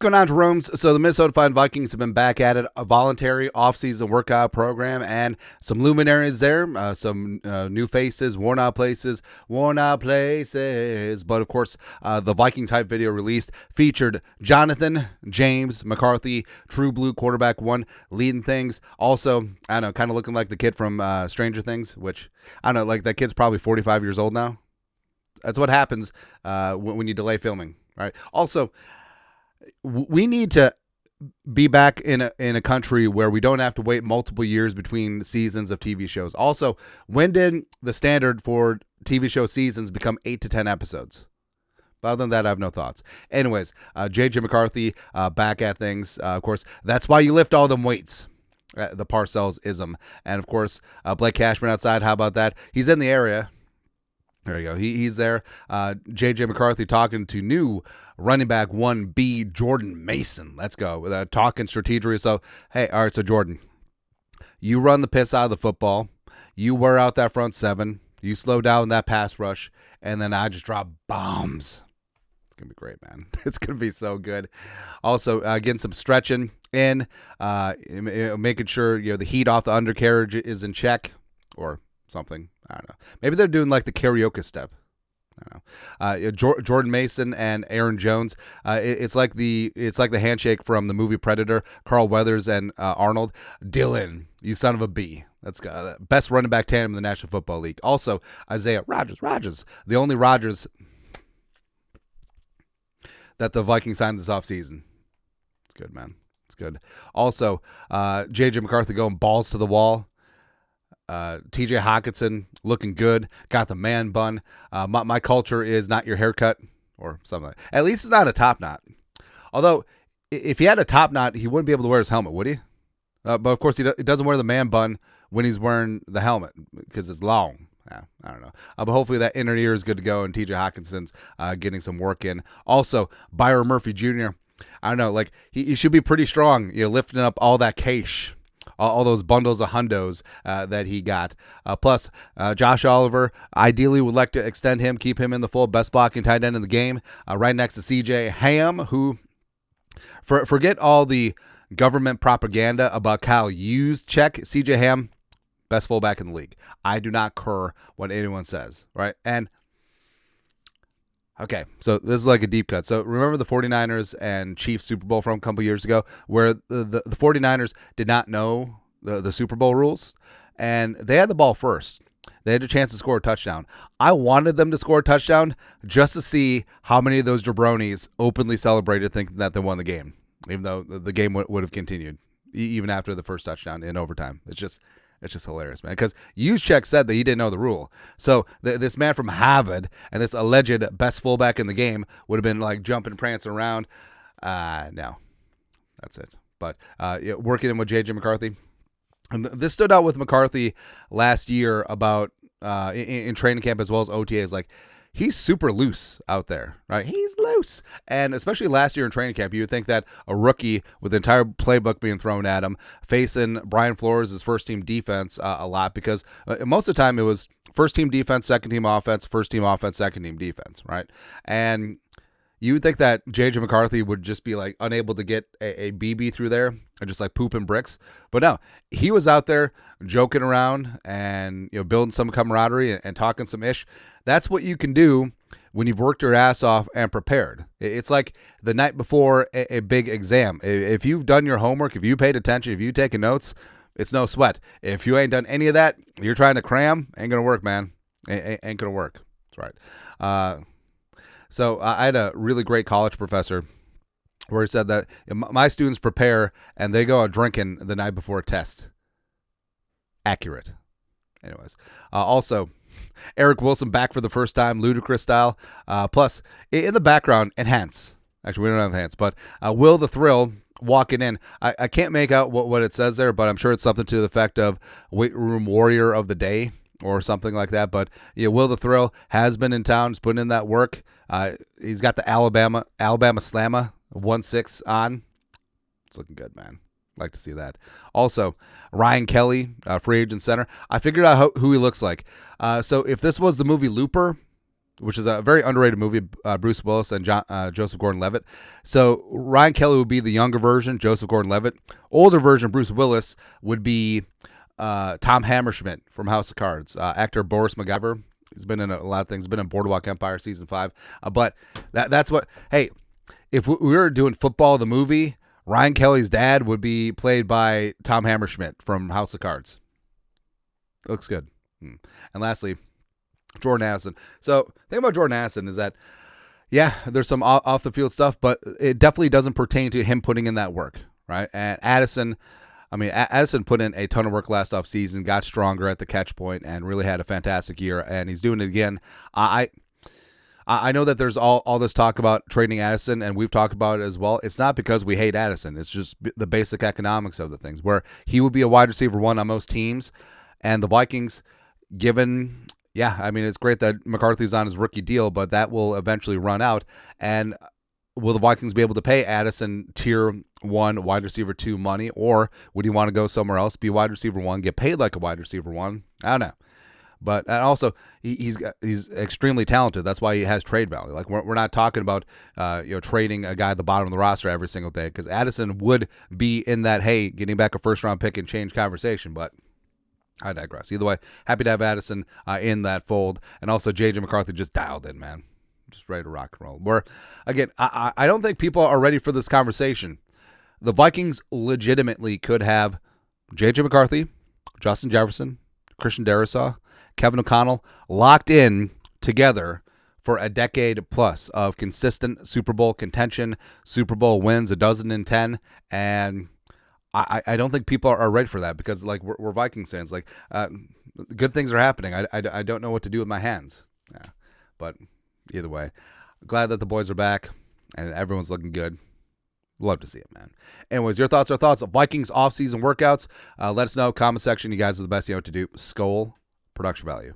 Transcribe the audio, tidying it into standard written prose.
What's going on, Jeromes? So the Minnesota Vikings have been back at it, a voluntary offseason workout program, and some luminaries there, some new faces, worn out places. But of course, the Vikings hype video released featured Jonathan, James, McCarthy, true blue quarterback one, leading things. Also, I don't know, kind of looking like the kid from Stranger Things, which, I don't know, like that kid's probably 45 years old now. That's what happens when you delay filming, right? Also, we need to be back in a country where we don't have to wait multiple years between seasons of TV shows. Also, when did the standard for TV show seasons become 8 to 10 episodes? But other than that, I have no thoughts. Anyways, JJ McCarthy back at things. Of course, that's why you lift all them weights. The Parcells-ism. And of course, Blake Cashman outside. How about that? He's in the area. There you go. He's there. JJ McCarthy talking to new running back 1B Jordan Mason. Let's go. Talking strategy. So, hey, all right, so Jordan, you run the piss out of the football. You wear out that front seven. You slow down that pass rush. And then I just drop bombs. It's going to be great, man. It's going to be so good. Also, getting some stretching in, making sure the heat off the undercarriage is in check or something. I don't know. Maybe they're doing like the karaoke step. I don't know. Jordan Mason and Aaron Jones. It's like the handshake from the movie Predator. Carl Weathers and Arnold. Dylan, you son of a B. That's best running back tandem in the National Football League. Also, Isaiah Rodgers, the only Rodgers that the Vikings signed this offseason. It's good, man. It's good. Also, JJ McCarthy going balls to the wall. TJ Hawkinson looking good, got the man bun. My culture is not your haircut or something like that. At least it's not a top knot. Although, if he had a top knot, he wouldn't be able to wear his helmet, would he? But of course, he doesn't wear the man bun when he's wearing the helmet because it's long. Yeah, I don't know. But hopefully that inner ear is good to go and TJ Hawkinson's getting some work in. Also, Byron Murphy Jr., I don't know, like he should be pretty strong, lifting up all that cash. All those bundles of hundos that he got. Plus, Josh Oliver, ideally would like to extend him, keep him in the fold, best blocking tight end in the game, right next to CJ Ham, who, forget all the government propaganda about Kyle Juszczyk. CJ Ham, best fullback in the league. I do not care what anyone says, right? And okay, so this is like a deep cut. So remember the 49ers and Chiefs Super Bowl from a couple years ago where the 49ers did not know the Super Bowl rules, and they had the ball first. They had a chance to score a touchdown. I wanted them to score a touchdown just to see how many of those jabronis openly celebrated thinking that they won the game, even though the game would have continued even after the first touchdown in overtime. It's just hilarious, man, because Juszczyk said that he didn't know the rule. So this man from Harvard and this alleged best fullback in the game would have been like jumping, prancing around. No, that's it. But working in with J.J. McCarthy. And this stood out with McCarthy last year about in training camp as well as OTAs. Like, he's super loose out there, right? He's loose. And especially last year in training camp, you would think that a rookie with the entire playbook being thrown at him, facing Brian Flores' first-team defense a lot, because most of the time it was first-team defense, second-team offense, first-team offense, second-team defense, right? And you would think that J.J. McCarthy would just be like unable to get a BB through there and just like pooping bricks. But no, he was out there joking around and building some camaraderie and talking some ish. That's what you can do when you've worked your ass off and prepared. It's like the night before a big exam. If you've done your homework, if you paid attention, if you've taken notes, it's no sweat. If you ain't done any of that, you're trying to cram, ain't going to work, man. Ain't going to work. That's right. So I had a really great college professor where he said that my students prepare and they go out drinking the night before a test. Accurate. Anyways. Also, Eric Wilson back for the first time, ludicrous style. Plus, in the background, enhance. Actually, we don't have enhance, but Will the Thrill walking in. I can't make out what it says there, but I'm sure it's something to the effect of weight room warrior of the day or something like that. But Will the Thrill has been in town. He's putting in that work. He's got the Alabama Slamma 1-6 on. It's looking good, man. Like to see that. Also, Ryan Kelly, free agent center. I figured out who he looks like. So if this was the movie Looper, which is a very underrated movie, Bruce Willis and Joseph Gordon-Levitt. So Ryan Kelly would be the younger version, Joseph Gordon-Levitt. Older version, Bruce Willis, would be Tom Hammerschmidt from House of Cards. Actor Boris MacGyver. He's been in a lot of things. He's been in Boardwalk Empire season 5. But that's what. Hey, if we were doing football, the movie, Ryan Kelly's dad would be played by Tom Hammerschmidt from House of Cards. Looks good. And lastly, Jordan Addison. So the thing about Jordan Addison is that, yeah, there's some off the field stuff, but it definitely doesn't pertain to him putting in that work, right? And Addison put in a ton of work last offseason, got stronger at the catch point, and really had a fantastic year, and he's doing it again. I know that there's all this talk about trading Addison, and we've talked about it as well. It's not because we hate Addison. It's just the basic economics of the things, where he would be a wide receiver 1 on most teams, and the Vikings, given... Yeah, I mean, it's great that McCarthy's on his rookie deal, but that will eventually run out. And will the Vikings be able to pay Addison tier 1, wide receiver 2 money, or would he want to go somewhere else, be wide receiver 1, get paid like a wide receiver 1? I don't know. But and also, he's extremely talented. That's why he has trade value. Like we're not talking about trading a guy at the bottom of the roster every single day, because Addison would be in that, hey, getting back a first-round pick and change conversation, but I digress. Either way, happy to have Addison in that fold. And also, J.J. McCarthy just dialed in, man. Just ready to rock and roll. Where, again, I don't think people are ready for this conversation. The Vikings legitimately could have J.J. McCarthy, Justin Jefferson, Christian Darrisaw, Kevin O'Connell locked in together for a decade plus of consistent Super Bowl contention, Super Bowl wins, 12-10, and... I don't think people are ready for that, because like we're Vikings fans. Like good things are happening. I don't know what to do with my hands. Yeah. But either way, glad that the boys are back and everyone's looking good. Love to see it, man. Anyways, your thoughts are thoughts of Vikings offseason workouts. Let us know. Comment section. You guys are the best. You know what to do. Skol. Production value.